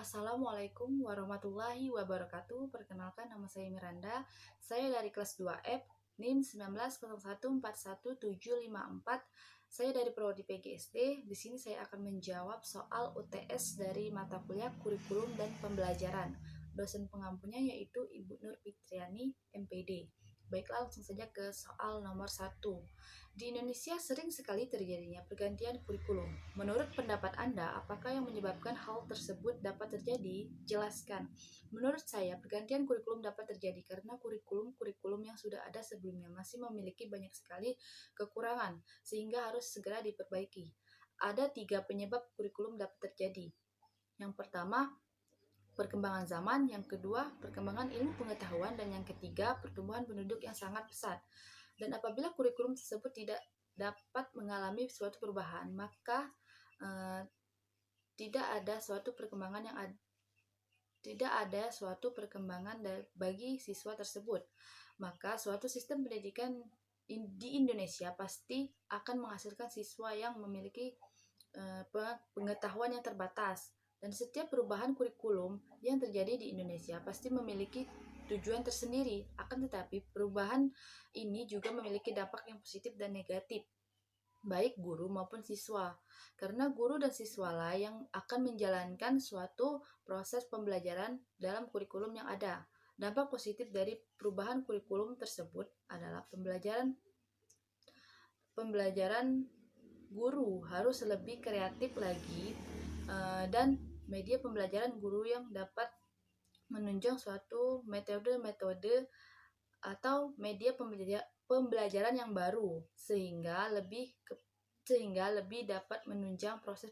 Assalamualaikum warahmatullahi wabarakatuh. Perkenalkan, nama saya Miranda. Saya dari kelas 2F, NIM 1901414754. Saya dari Prodi PGSD. Di sini saya akan menjawab soal UTS dari mata kuliah kurikulum dan pembelajaran. Dosen pengampunya yaitu Ibu Nur Fitriani, MPD. Baiklah, langsung saja ke soal nomor 1. Di Indonesia sering sekali terjadinya pergantian kurikulum. Menurut pendapat Anda, apakah yang menyebabkan hal tersebut dapat terjadi? Jelaskan. Menurut saya, pergantian kurikulum dapat terjadi karena kurikulum-kurikulum yang sudah ada sebelumnya masih memiliki banyak sekali kekurangan, sehingga harus segera diperbaiki. Ada 3 penyebab kurikulum dapat terjadi. Yang pertama, perkembangan zaman, yang kedua, perkembangan ilmu pengetahuan, dan yang ketiga, pertumbuhan penduduk yang sangat pesat. Dan apabila kurikulum tersebut tidak dapat mengalami suatu perubahan, maka tidak ada suatu perkembangan bagi siswa tersebut. Maka suatu sistem pendidikan di Indonesia pasti akan menghasilkan siswa yang memiliki pengetahuan yang terbatas. Dan setiap perubahan kurikulum yang terjadi di Indonesia pasti memiliki tujuan tersendiri. Akan tetapi perubahan ini juga memiliki dampak yang positif dan negatif, baik guru maupun siswa. Karena guru dan siswalah yang akan menjalankan suatu proses pembelajaran dalam kurikulum yang ada. Dampak positif dari perubahan kurikulum tersebut adalah pembelajaran guru harus lebih kreatif lagi, dan media pembelajaran guru yang dapat menunjang suatu metode-metode atau media pembelajaran yang baru sehingga lebih dapat menunjang proses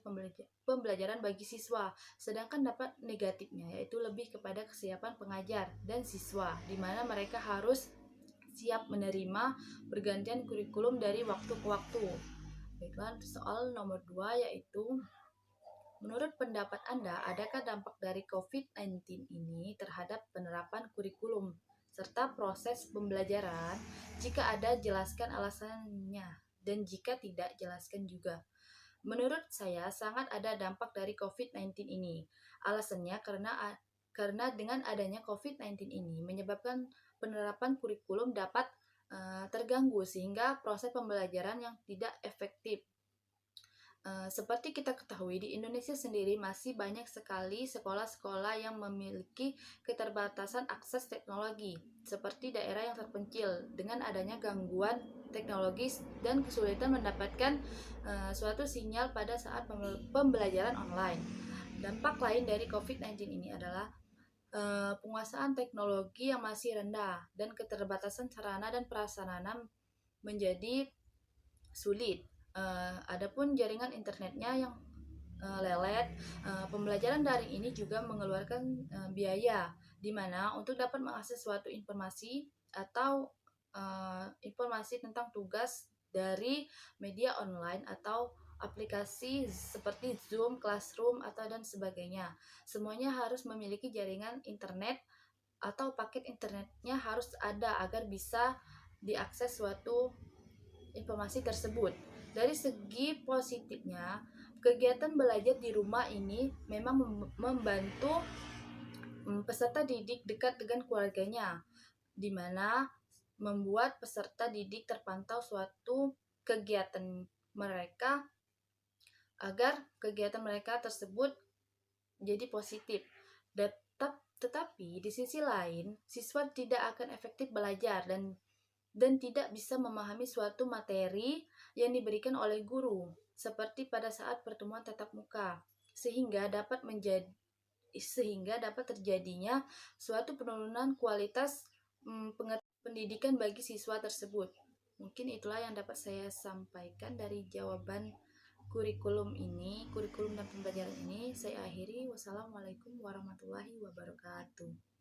pembelajaran bagi siswa. Sedangkan dampak negatifnya yaitu lebih kepada kesiapan pengajar dan siswa, di mana mereka harus siap menerima pergantian kurikulum dari waktu ke waktu. Baiklah, soal nomor 2 yaitu, menurut pendapat Anda, adakah dampak dari COVID-19 ini terhadap penerapan kurikulum serta proses pembelajaran? Jika ada, jelaskan alasannya, dan jika tidak, jelaskan juga. Menurut saya, sangat ada dampak dari COVID-19 ini. Alasannya karena dengan adanya COVID-19 ini menyebabkan penerapan kurikulum dapat terganggu sehingga proses pembelajaran yang tidak efektif. Seperti kita ketahui, di Indonesia sendiri masih banyak sekali sekolah-sekolah yang memiliki keterbatasan akses teknologi, seperti daerah yang terpencil dengan adanya gangguan teknologis dan kesulitan mendapatkan suatu sinyal pada saat pembelajaran online. Dampak lain dari COVID-19 ini adalah penguasaan teknologi yang masih rendah dan keterbatasan sarana dan prasarana menjadi sulit. Adapun jaringan internetnya yang lelet, pembelajaran daring ini juga mengeluarkan biaya, di mana untuk dapat mengakses suatu informasi atau informasi tentang tugas dari media online atau aplikasi seperti Zoom, Classroom, atau dan sebagainya. Semuanya harus memiliki jaringan internet atau paket internetnya harus ada agar bisa diakses suatu informasi tersebut. Dari segi positifnya, kegiatan belajar di rumah ini memang membantu peserta didik dekat dengan keluarganya, di mana membuat peserta didik terpantau suatu kegiatan mereka agar kegiatan mereka tersebut jadi positif. Tetapi di sisi lain, siswa tidak akan efektif belajar dan tidak bisa memahami suatu materi yang diberikan oleh guru seperti pada saat pertemuan tatap muka, sehingga dapat terjadinya suatu penurunan kualitas pendidikan bagi siswa tersebut. Mungkin itulah yang dapat saya sampaikan dari jawaban kurikulum dan pembelajaran ini. Saya akhiri. Wassalamualaikum warahmatullahi wabarakatuh.